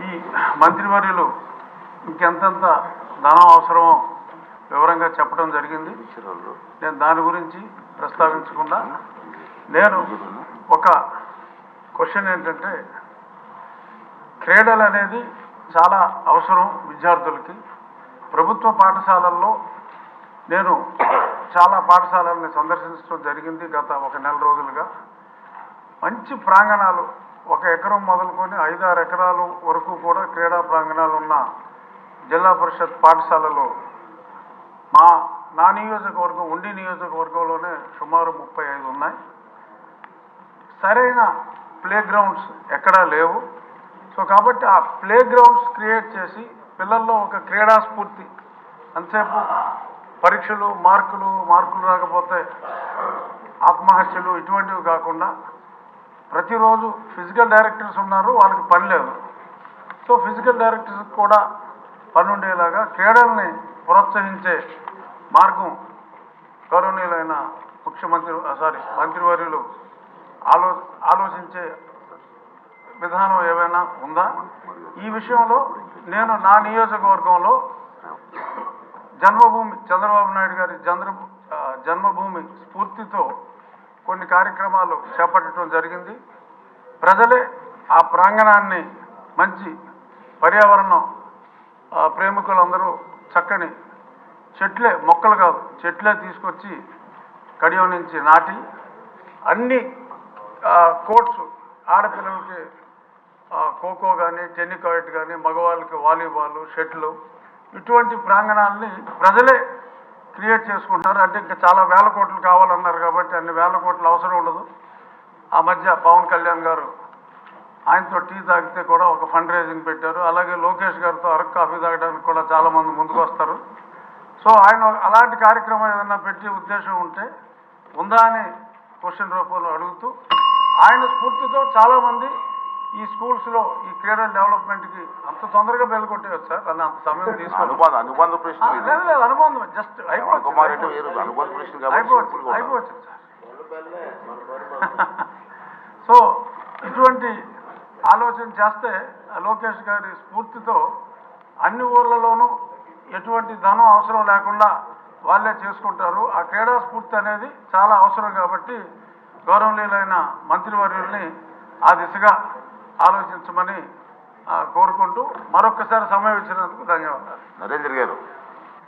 ఈ మంత్రివర్యులు ఇంకెంతంత ధనం అవసరమో వివరంగా చెప్పడం జరిగింది. నేను దాని గురించి ప్రస్తావించకుండా నేను ఒక క్వశ్చన్ ఏంటంటే, క్రీడలు అనేది చాలా అవసరం విద్యార్థులకి. ప్రభుత్వ పాఠశాలల్లో నేను చాలా పాఠశాలల్ని సందర్శించడం జరిగింది గత ఒక నెల రోజులుగా. మంచి ప్రాంగణాలు, 1 ఎకరం మొదలుకొని 5-6 ఎకరాలు వరకు కూడా క్రీడా ప్రాంగణాలు ఉన్న జిల్లా పరిషత్ పాఠశాలలో నా నియోజకవర్గం ఉండి నియోజకవర్గంలోనే సుమారు 35 ఉన్నాయి. సరైన ప్లే గ్రౌండ్స్ ఎక్కడా లేవు. సో కాబట్టి ఆ ప్లే గ్రౌండ్స్ క్రియేట్ చేసి పిల్లల్లో ఒక క్రీడా స్ఫూర్తి, అంతసేపు పరీక్షలు మార్కులు రాకపోతే ఆత్మహత్యలు ఇటువంటివి కాకుండా ప్రతిరోజు ఫిజికల్ డైరెక్టర్స్ ఉన్నారు, వాళ్ళకి పని లేదు. సో ఫిజికల్ డైరెక్టర్స్ కూడా పని ఉండేలాగా క్రీడల్ని ప్రోత్సహించే మార్గం గౌరవనీయులైన మంత్రివర్యులు ఆలోచించే విధానం ఏమైనా ఉందా? ఈ విషయంలో నేను నా నియోజకవర్గంలో జన్మభూమి చంద్రబాబు నాయుడు గారి జన్మభూమి స్ఫూర్తితో కొన్ని కార్యక్రమాలు చేపట్టడం జరిగింది. ప్రజలే ఆ ప్రాంగణాన్ని మంచి పర్యావరణం ప్రేమికులందరూ చక్కని మొక్కలు కాదు చెట్లే తీసుకొచ్చి కడియం నుంచి నాటి అన్ని కోర్ట్స్, ఆడపిల్లలకి ఖోఖో కానీ టెన్నికాయిట్ కానీ, మగవాళ్ళకి వాలీబాల్, షటిల్, ఇటువంటి ప్రాంగణాలని ప్రజలే క్రియేట్ చేసుకుంటారు. అంటే ఇంకా చాలా వేల కోట్లు కావాలన్నారు కాబట్టి అన్ని వేల కోట్లు అవసరం ఉండదు. ఆ మధ్య పవన్ కళ్యాణ్ గారు ఆయనతో టీ తాగితే కూడా ఒక ఫండ్ రైజింగ్ పెట్టారు. అలాగే లోకేష్ గారితో అరకు కాఫీ తాగడానికి కూడా చాలామంది ముందుకు వస్తారు. సో ఆయన అలాంటి కార్యక్రమం ఏదైనా పెట్టే ఉద్దేశం ఉందా అని క్వశ్చన్ రూపంలో అడుగుతూ, ఆయన స్ఫూర్తితో చాలామంది ఈ స్కూల్స్లో ఈ క్రీడల డెవలప్మెంట్కి అంత తొందరగా బెల్లకొట్టేయచ్చు సార్. అని అంత సమయం తీసుకోవాలి. అనుబంధం జస్ట్ అయిపోవచ్చు సార్. సో ఇటువంటి ఆలోచన చేస్తే లోకేష్ గారి స్ఫూర్తితో అన్ని ఊర్లలోనూ ఎటువంటి ధనం అవసరం లేకుండా వాళ్ళే చేసుకుంటారు. ఆ క్రీడా స్ఫూర్తి అనేది చాలా అవసరం కాబట్టి గౌరవనీయులైన మంత్రివర్యుల్ని ఆ దిశగా ఆలోచించమని కోరుకుంటూ మరొక్కసారి సమయం ఇచ్చినందుకు ధన్యవాదాలు. నరేంద్ర గారు.